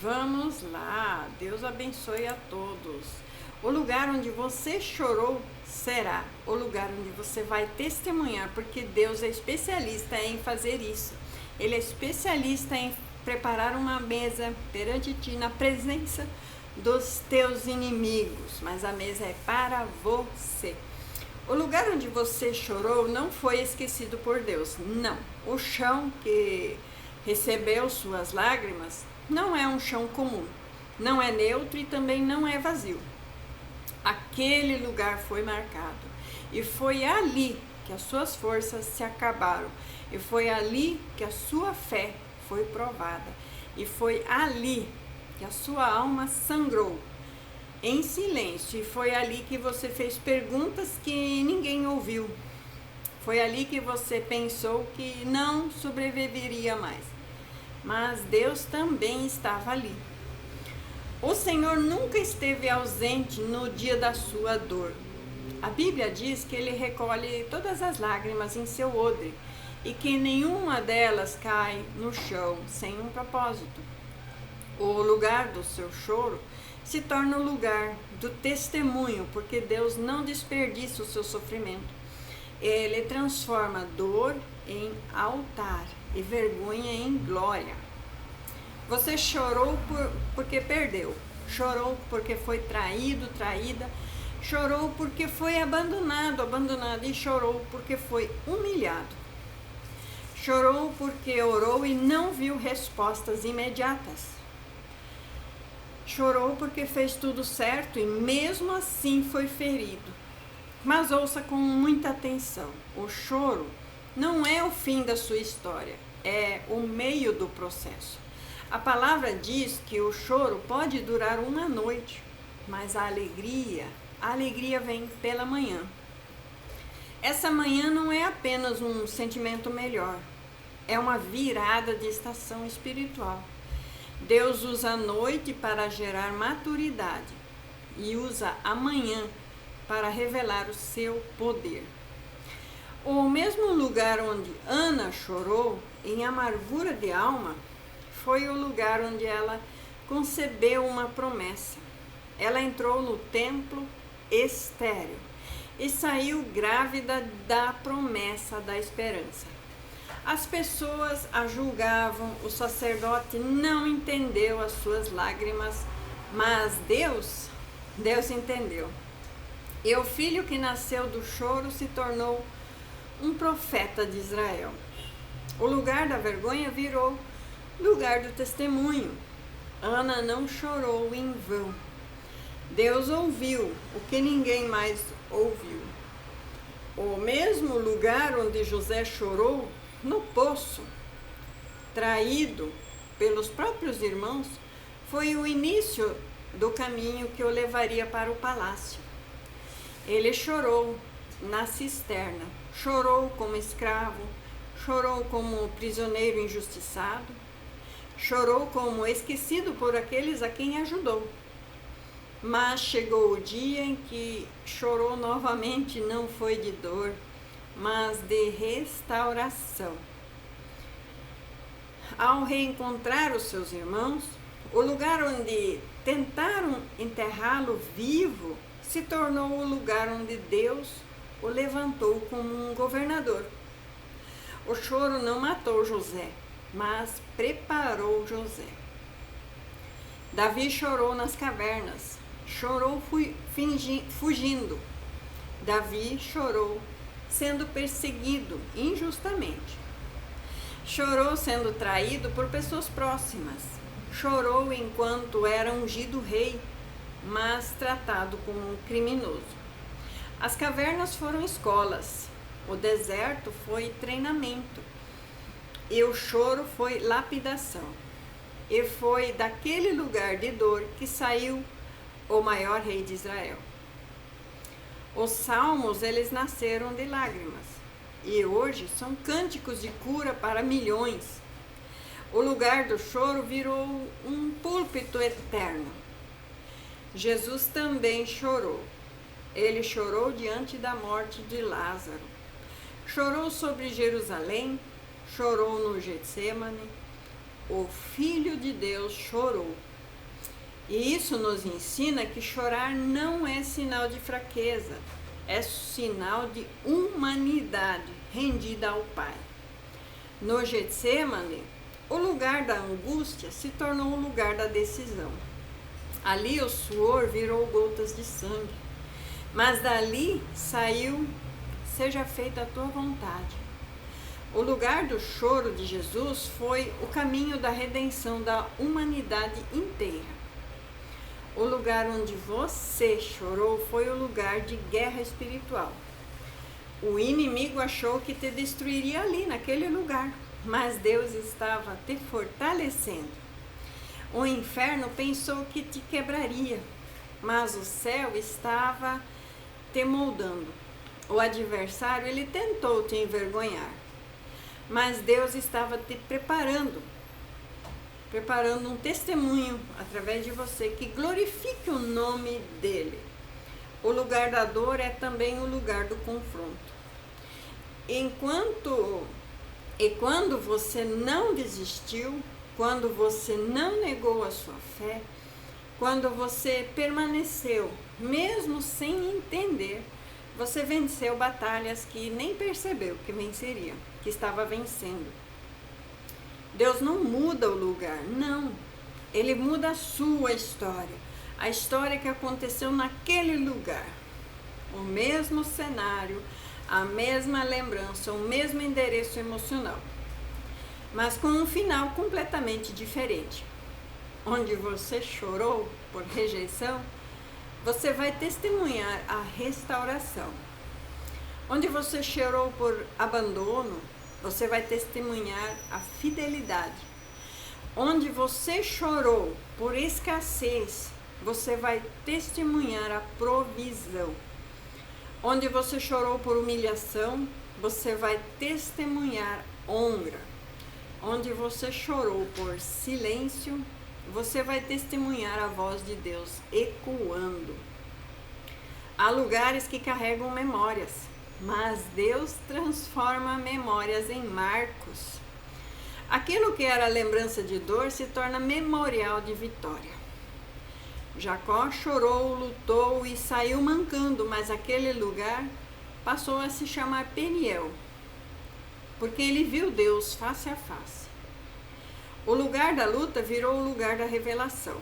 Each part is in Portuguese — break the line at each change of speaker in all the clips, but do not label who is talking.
Vamos lá, Deus abençoe a todos. O lugar onde você chorou será o lugar onde você vai testemunhar, porque Deus é especialista em fazer isso. Ele é especialista em preparar uma mesa perante ti na presença dos teus inimigos, mas a mesa é para você. O lugar onde você chorou não foi esquecido por Deus, não. O chão que recebeu suas lágrimas não é um chão comum, não é neutro e também não é vazio. Aquele lugar foi marcado e foi ali que as suas forças se acabaram e foi ali que a sua fé foi provada e foi ali que a sua alma sangrou em silêncio e foi ali que você fez perguntas que ninguém ouviu. Foi ali que você pensou que não sobreviveria mais. Mas Deus também estava ali. O Senhor nunca esteve ausente no dia da sua dor. A Bíblia diz que Ele recolhe todas as lágrimas em seu odre e que nenhuma delas cai no chão sem um propósito. O lugar do seu choro se torna o lugar do testemunho, porque Deus não desperdiça o seu sofrimento. Ele transforma dor em altar e vergonha em glória. Você chorou porque perdeu, chorou porque foi traído, traída, chorou porque foi abandonado, abandonada e chorou porque foi humilhado. Chorou porque orou e não viu respostas imediatas. Chorou porque fez tudo certo e mesmo assim foi ferido. Mas ouça com muita atenção, o choro não é o fim da sua história, é o meio do processo. A palavra diz que o choro pode durar uma noite, mas a alegria vem pela manhã. Essa manhã não é apenas um sentimento melhor, é uma virada de estação espiritual. Deus usa a noite para gerar maturidade e usa a manhã para revelar o seu poder. O mesmo lugar onde Ana chorou em amargura de alma foi o lugar onde ela concebeu uma promessa. Ela entrou no templo estéril e saiu grávida da promessa da esperança. As pessoas a julgavam, o sacerdote não entendeu as suas lágrimas, mas Deus entendeu. E o filho que nasceu do choro se tornou um profeta de Israel. O lugar da vergonha virou lugar do testemunho. Ana não chorou em vão. Deus ouviu o que ninguém mais ouviu. O mesmo lugar onde José chorou, no poço, traído pelos próprios irmãos, foi o início do caminho que o levaria para o palácio. Ele chorou na cisterna, chorou como escravo, chorou como prisioneiro injustiçado, chorou como esquecido por aqueles a quem ajudou. Mas chegou o dia em que chorou novamente, não foi de dor, mas de restauração. Ao reencontrar os seus irmãos, o lugar onde tentaram enterrá-lo vivo se tornou o lugar onde Deus o levantou como um governador. O choro não matou José, mas preparou José. Davi chorou nas cavernas, chorou fugindo. Davi chorou sendo perseguido injustamente. Chorou sendo traído por pessoas próximas. Chorou enquanto era ungido rei, mas tratado como um criminoso. As cavernas foram escolas, o deserto foi treinamento, e o choro foi lapidação. E foi daquele lugar de dor que saiu o maior rei de Israel. Os salmos, eles nasceram de lágrimas, e hoje são cânticos de cura para milhões. O lugar do choro virou um púlpito eterno. Jesus também chorou. Ele chorou diante da morte de Lázaro. Chorou sobre Jerusalém, chorou no Getsêmani. O Filho de Deus chorou E isso nos ensina que chorar não é sinal de fraqueza, é sinal de humanidade rendida ao Pai. No Getsêmani, o lugar da angústia se tornou o lugar da decisão. Ali o suor virou gotas de sangue, mas dali saiu: seja feita a tua vontade. O lugar do choro de Jesus foi o caminho da redenção da humanidade inteira. O lugar onde você chorou foi o lugar de guerra espiritual. O inimigo achou que te destruiria ali, naquele lugar, mas Deus estava te fortalecendo. O inferno pensou que te quebraria, mas o céu estava te moldando. O adversário, ele tentou te envergonhar, mas Deus estava te preparando um testemunho através de você que glorifique o nome dele. O lugar da dor é também o lugar do confronto. E quando você não desistiu, quando você não negou a sua fé, quando você permaneceu, mesmo sem entender, você venceu batalhas que nem percebeu que venceria, que estava vencendo. Deus não muda o lugar, não. Ele muda a sua história, a história que aconteceu naquele lugar. O mesmo cenário, a mesma lembrança, o mesmo endereço emocional, mas com um final completamente diferente. Onde você chorou por rejeição, você vai testemunhar a restauração. Onde você chorou por abandono, você vai testemunhar a fidelidade. Onde você chorou por escassez, você vai testemunhar a provisão. Onde você chorou por humilhação, você vai testemunhar honra. Onde você chorou por silêncio, você vai testemunhar a voz de Deus ecoando. Há lugares que carregam memórias, mas Deus transforma memórias em marcos. Aquilo que era lembrança de dor se torna memorial de vitória. Jacó chorou, lutou e saiu mancando, mas aquele lugar passou a se chamar Peniel, porque ele viu Deus face a face. O lugar da luta virou o lugar da revelação.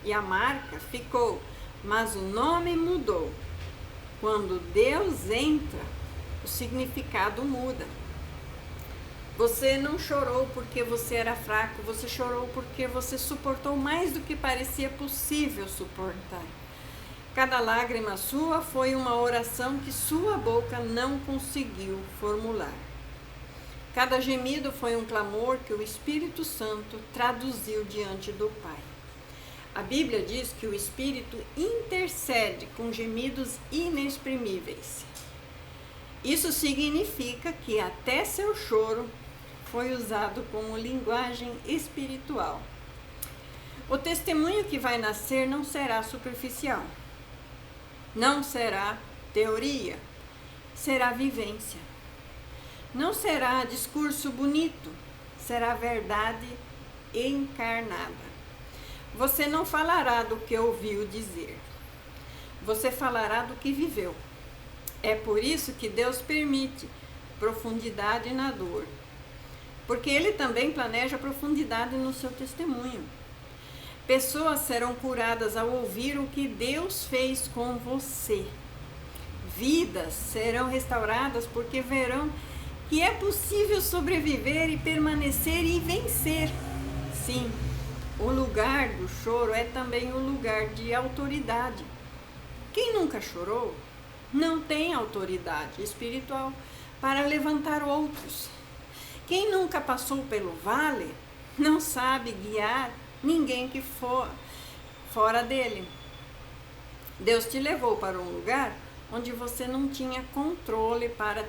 E a marca ficou, mas o nome mudou. Quando Deus entra, o significado muda. Você não chorou porque você era fraco, você chorou porque você suportou mais do que parecia possível suportar. Cada lágrima sua foi uma oração que sua boca não conseguiu formular. Cada gemido foi um clamor que o Espírito Santo traduziu diante do Pai. A Bíblia diz que o Espírito intercede com gemidos inexprimíveis. Isso significa que até seu choro foi usado como linguagem espiritual. O testemunho que vai nascer não será superficial, não será teoria, será vivência. Não será discurso bonito, será verdade encarnada. Você não falará do que ouviu dizer, você falará do que viveu. É por isso que Deus permite profundidade na dor, porque Ele também planeja profundidade no seu testemunho. Pessoas serão curadas ao ouvir o que Deus fez com você. Vidas serão restauradas porque verão que é possível sobreviver e permanecer e vencer. Sim, o lugar do choro é também o lugar de autoridade. Quem nunca chorou não tem autoridade espiritual para levantar outros. Quem nunca passou pelo vale não sabe guiar ninguém que for fora dele. Deus te levou para um lugar onde você não tinha controle para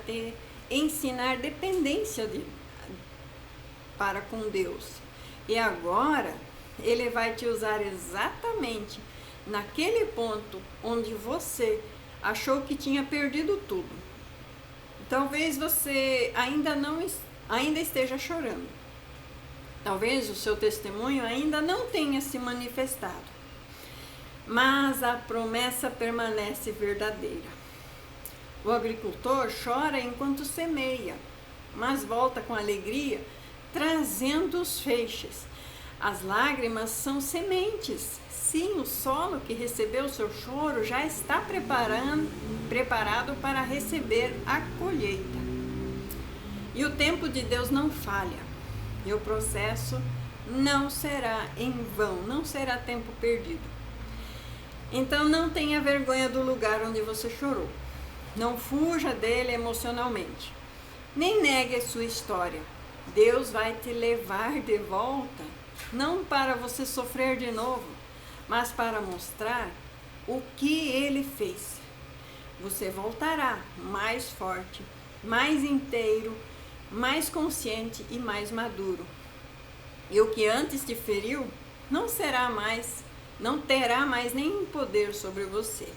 ensinar dependência para com Deus. E agora Ele vai te usar exatamente naquele ponto onde você achou que tinha perdido tudo. Talvez você ainda esteja chorando. Talvez o seu testemunho ainda não tenha se manifestado. mas a promessa permanece verdadeira. O agricultor chora enquanto semeia, mas volta com alegria, trazendo os feixes. As lágrimas são sementes. Sim, o solo que recebeu o seu choro já está preparado para receber a colheita. E o tempo de Deus não falha. E o processo não será em vão, não será tempo perdido. Então não tenha vergonha do lugar onde você chorou. Não fuja dele emocionalmente. Nem negue a sua história. Deus vai te levar de volta, não para você sofrer de novo, mas para mostrar o que ele fez. Você voltará mais forte, mais inteiro, mais consciente e mais maduro. E o que antes te feriu não terá mais nenhum poder sobre você.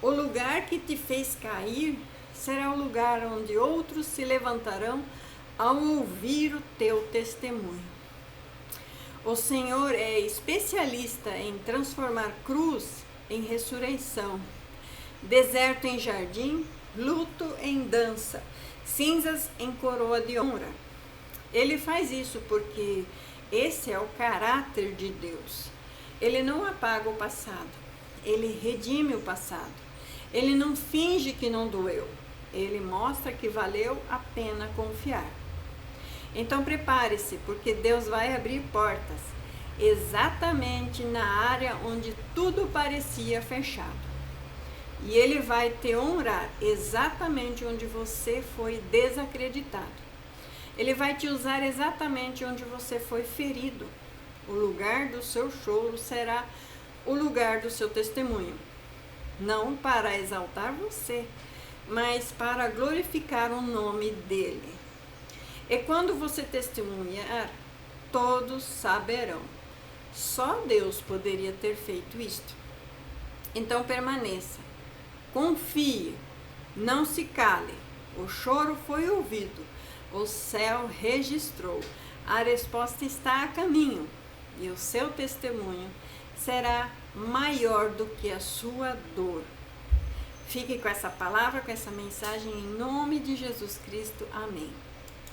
O lugar que te fez cair será o lugar onde outros se levantarão ao ouvir o teu testemunho. O Senhor é especialista em transformar cruz em ressurreição, deserto em jardim, luto em dança, cinzas em coroa de honra. Ele faz isso porque esse é o caráter de Deus. Ele não apaga o passado, ele redime o passado. Ele não finge que não doeu, ele mostra que valeu a pena confiar. Então prepare-se, porque Deus vai abrir portas, exatamente na área onde tudo parecia fechado. E Ele vai te honrar exatamente onde você foi desacreditado. Ele vai te usar exatamente onde você foi ferido. O lugar do seu choro será o lugar do seu testemunho. Não para exaltar você, mas para glorificar o nome dele. E quando você testemunhar, todos saberão. Só Deus poderia ter feito isto. Então permaneça, confie, não se cale. O choro foi ouvido, o céu registrou, a resposta está a caminho e o seu testemunho será maior do que a sua dor. Fique com essa palavra, com essa mensagem em nome de Jesus Cristo. Amém.